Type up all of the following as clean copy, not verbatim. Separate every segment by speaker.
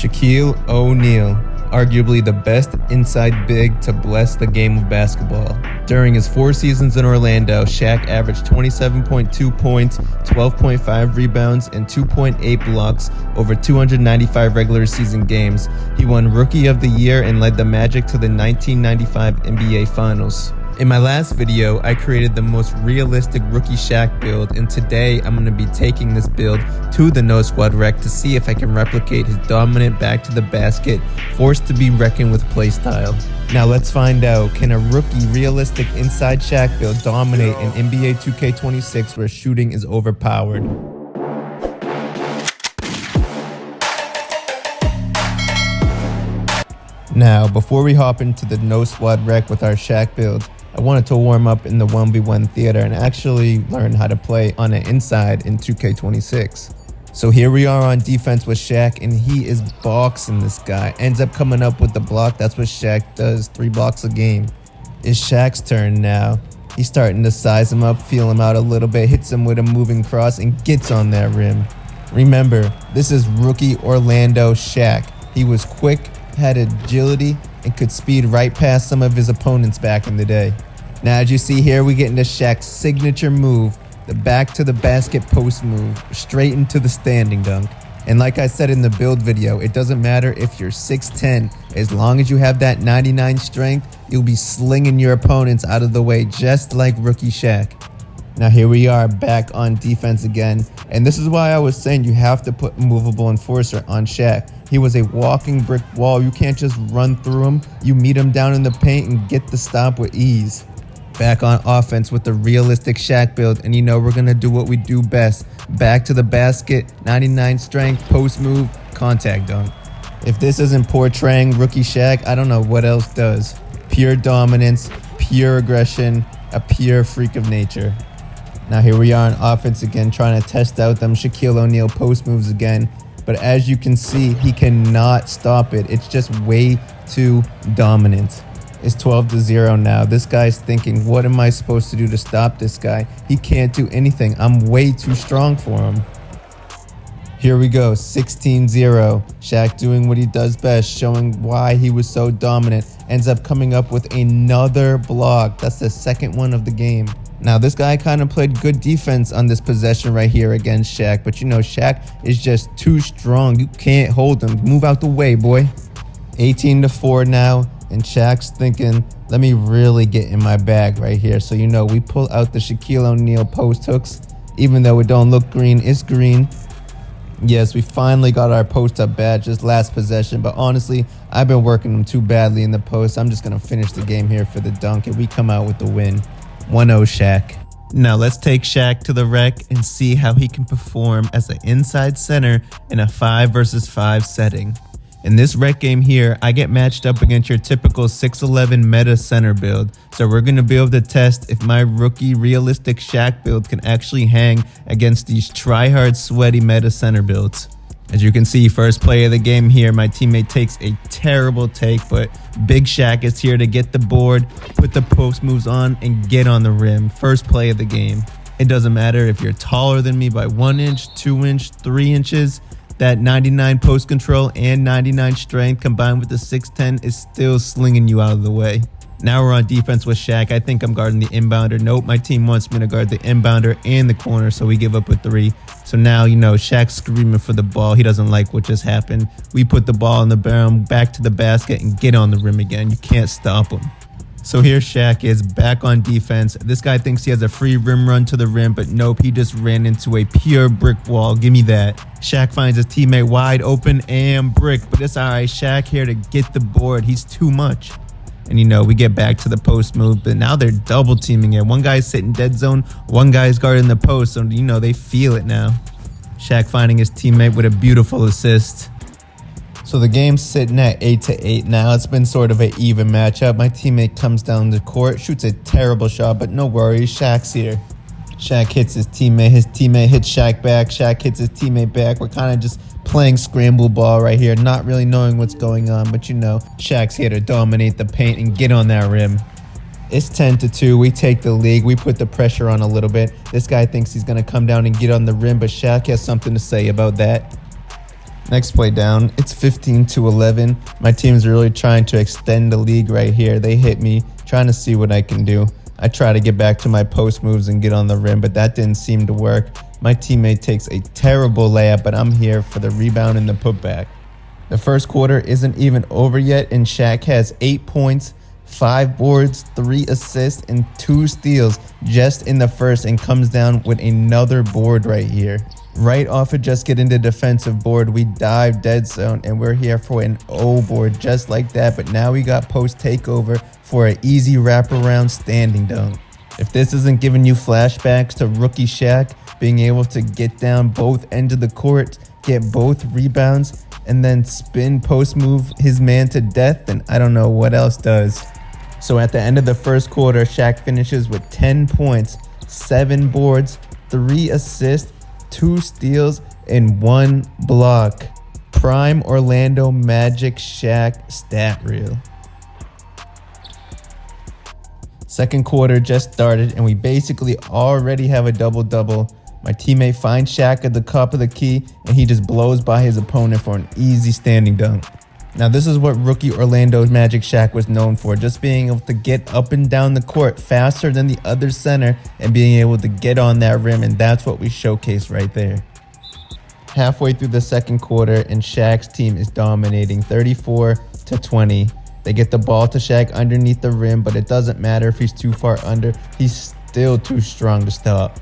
Speaker 1: Shaquille O'Neal, arguably the best inside big to bless the game of basketball. During his 4 seasons in Orlando, Shaq averaged 27.2 points, 12.5 rebounds, and 2.8 blocks over 295 regular season games. He won Rookie of the Year and led the Magic to the 1995 NBA Finals. In my last video, I created the most realistic rookie Shaq build, and today I'm going to be taking this build to the No Squad Rec to see if I can replicate his dominant back to the basket, forced to be reckoned with playstyle. Now let's find out, can a rookie realistic inside Shaq build dominate in NBA 2K26 where shooting is overpowered? Now, before we hop into the No Squad Rec with our Shaq build, I wanted to warm up in the 1v1 theater and actually learn how to play on the inside in 2K26. So here we are on defense with Shaq, and he is boxing this guy. Ends up coming up with the block. That's what Shaq does, 3 blocks a game. It's Shaq's turn now. He's starting to size him up, feel him out a little bit, hits him with a moving cross, and gets on that rim. Remember, this is rookie Orlando Shaq. He was quick, had agility, and could speed right past some of his opponents back in the day. Now, as you see here, we get into Shaq's signature move, the back to the basket post move, straight into the standing dunk. And like I said in the build video, it doesn't matter if you're 6'10", as long as you have that 99 strength, you'll be slinging your opponents out of the way just like rookie Shaq. Now here we are back on defense again, and this is why I was saying you have to put movable enforcer on Shaq. He was a walking brick wall. You can't just run through him. You meet him down in the paint and get the stop with ease. Back on offense with the realistic Shaq build, and you know we're going to do what we do best. Back to the basket, 99 strength, post move, contact dunk. If this isn't portraying rookie Shaq, I don't know what else does. Pure dominance, pure aggression, a pure freak of nature. Now here we are on offense again, trying to test out them Shaquille O'Neal post moves again. But as you can see, he cannot stop it. It's just way too dominant. It's 12-0 now. This guy's thinking, what am I supposed to do to stop this guy? He can't do anything. I'm way too strong for him. Here we go, 16-0. Shaq doing what he does best, showing why he was so dominant. Ends up coming up with another block. That's the second one of the game. Now, this guy kind of played good defense on this possession right here against Shaq. But you know, Shaq is just too strong. You can't hold him. Move out the way, boy. 18-4 now. And Shaq's thinking, let me really get in my bag right here. So, you know, we pull out the Shaquille O'Neal post hooks. Even though it don't look green, it's green. Yes, we finally got our post-up badge this last possession. But honestly, I've been working them too badly in the post. I'm just going to finish the game here for the dunk. And we come out with the win. 1-0 Shaq. Now let's take Shaq to the rec and see how he can perform as an inside center in a 5 versus 5 setting. In this rec game here, I get matched up against your typical 6'11 meta center build. So we're going to be able to test if my rookie realistic Shaq build can actually hang against these try-hard sweaty meta center builds. As you can see, first play of the game here, my teammate takes a terrible take, but Big Shaq is here to get the board, put the post moves on, and get on the rim. First play of the game. It doesn't matter if you're taller than me by 1 inch, 2 inch, 3 inches. That 99 post control and 99 strength combined with the 6'10 is still slinging you out of the way. Now we're on defense with Shaq. I think I'm guarding the inbounder. Nope, my team wants me to guard the inbounder and the corner, so we give up a 3. So now, you know, Shaq's screaming for the ball. He doesn't like what just happened. We put the ball in the barrel, back to the basket, and get on the rim again. You can't stop him. So here Shaq is back on defense. This guy thinks he has a free rim run to the rim, but nope, he just ran into a pure brick wall. Give me that. Shaq finds his teammate wide open and brick, but it's all right. Shaq here to get the board. He's too much. And you know, we get back to the post move, but now they're double teaming it. One guy's sitting dead zone, one guy's guarding the post, so you know, they feel it now. Shaq finding his teammate with a beautiful assist. So the game's sitting at 8-8 now. It's been sort of an even matchup. My teammate comes down the court, shoots a terrible shot, but no worries, Shaq's here. Shaq hits his teammate hits Shaq back, Shaq hits his teammate back. We're kind of just playing scramble ball right here, not really knowing what's going on, but you know, Shaq's here to dominate the paint and get on that rim. It's 10-2. We take the lead. We put the pressure on a little bit. This guy thinks he's going to come down and get on the rim, but Shaq has something to say about that. Next play down, it's 15-11. My team's really trying to extend the lead right here. They hit me, trying to see what I can do. I try to get back to my post moves and get on the rim, but that didn't seem to work. My teammate takes a terrible layup, but I'm here for the rebound and the putback. The first quarter isn't even over yet, and Shaq has 8 points, 5 boards, 3 assists, and 2 steals just in the first, and comes down with another board right here. Right off of just getting the defensive board, we dive dead zone, and we're here for an O board just like that, but now we got post takeover for an easy wraparound standing dunk. If this isn't giving you flashbacks to rookie Shaq being able to get down both ends of the court, get both rebounds, and then spin post move his man to death, then I don't know what else does. So at the end of the first quarter, Shaq finishes with 10 points, 7 boards, 3 assists, 2 steals, and 1 block. Prime Orlando Magic Shaq stat reel. Second quarter just started, and we basically already have a double-double. My teammate finds Shaq at the top of the key, and he just blows by his opponent for an easy standing dunk. Now this is what rookie Orlando Magic Shaq was known for, just being able to get up and down the court faster than the other center and being able to get on that rim, and that's what we showcased right there. Halfway through the second quarter, and Shaq's team is dominating 34-20. They get the ball to Shaq underneath the rim, but it doesn't matter if he's too far under, he's still too strong to stop.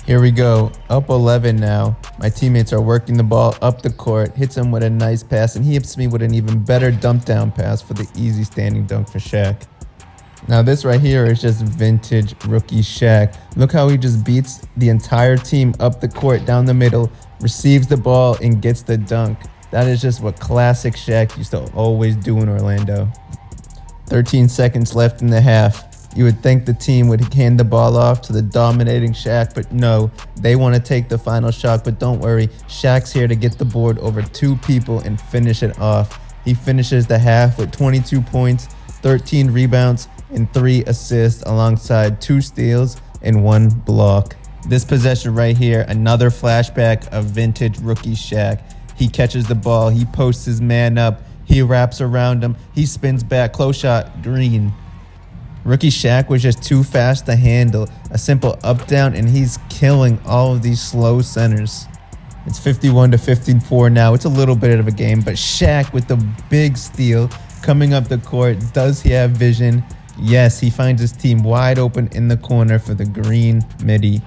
Speaker 1: Here we go, up 11 now. My teammates are working the ball up the court, hits him with a nice pass, and he hits me with an even better dump down pass for the easy standing dunk for Shaq. Now this right here is just vintage rookie Shaq. Look how he just beats the entire team up the court down the middle, receives the ball, and gets the dunk. That is just what classic Shaq used to always do in Orlando. 13 seconds left in the half. You would think the team would hand the ball off to the dominating Shaq, but no, they want to take the final shot. But don't worry, Shaq's here to get the board over 2 people and finish it off. He finishes the half with 22 points, 13 rebounds, and 3 assists alongside 2 steals and 1 block. This possession right here, another flashback of vintage rookie Shaq. He catches the ball, he posts his man up, he wraps around him, he spins back, close shot, green. Rookie Shaq was just too fast to handle. A simple up down, and he's killing all of these slow centers. It's 51-54 now. It's a little bit of a game, but Shaq with the big steal coming up the court. Does he have vision? Yes, he finds his team wide open in the corner for the green midi.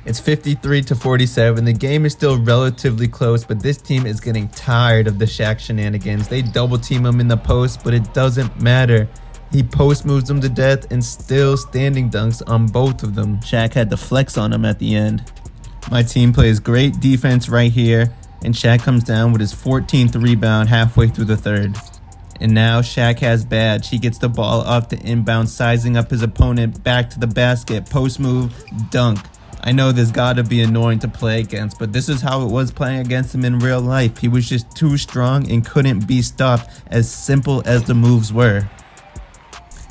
Speaker 1: It's 53-47. The game is still relatively close, but this team is getting tired of the Shaq shenanigans. They double team him in the post, but it doesn't matter. He post moves them to death and still standing dunks on both of them. Shaq had the flex on him at the end. My team plays great defense right here, and Shaq comes down with his 14th rebound halfway through the third. And now Shaq has badge. He gets the ball off the inbound, sizing up his opponent back to the basket, post move, dunk. I know this gotta be annoying to play against, but this is how it was playing against him in real life. He was just too strong and couldn't be stopped, as simple as the moves were.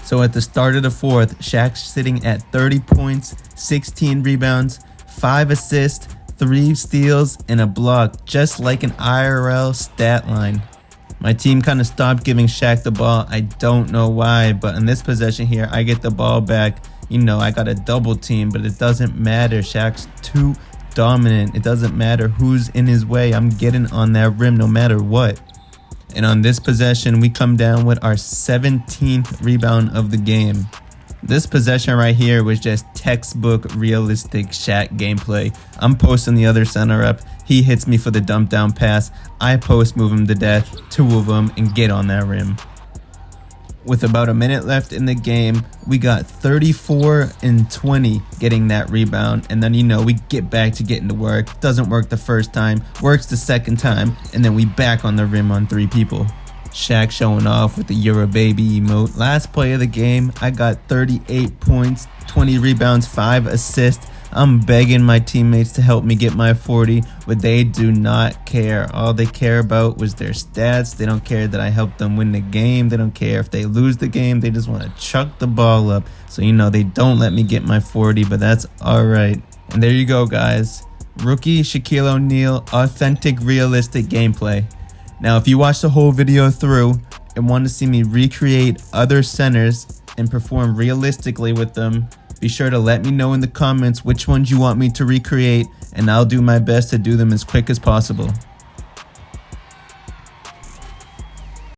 Speaker 1: So at the start of the fourth, Shaq's sitting at 30 points, 16 rebounds, 5 assists, 3 steals, and a block, just like an IRL stat line. My team kind of stopped giving Shaq the ball. I don't know why, but in this possession here, I get the ball back. You know, I got a double team, but it doesn't matter. Shaq's too dominant. It doesn't matter who's in his way. I'm getting on that rim no matter what. And on this possession, we come down with our 17th rebound of the game. This possession right here was just textbook realistic Shaq gameplay. I'm posting the other center up. He hits me for the dump down pass. I post move him to death, 2 of them, and get on that rim. With about a minute left in the game, we got 34-20 getting that rebound. And then, you know, we get back to getting to work. Doesn't work the first time, works the second time, and then we back on the rim on 3 people. Shaq showing off with the "You're a baby" emote. Last play of the game, I got 38 points, 20 rebounds, 5 assists. I'm begging my teammates to help me get my 40, but they do not care. All they care about was their stats. They don't care that I helped them win the game. They don't care if they lose the game. They just want to chuck the ball up. So, you know, they don't let me get my 40, but that's all right. And there you go, guys. Rookie Shaquille O'Neal authentic realistic gameplay. Now if you watch the whole video through and want to see me recreate other centers and perform realistically with them, be sure to let me know in the comments which ones you want me to recreate, and I'll do my best to do them as quick as possible.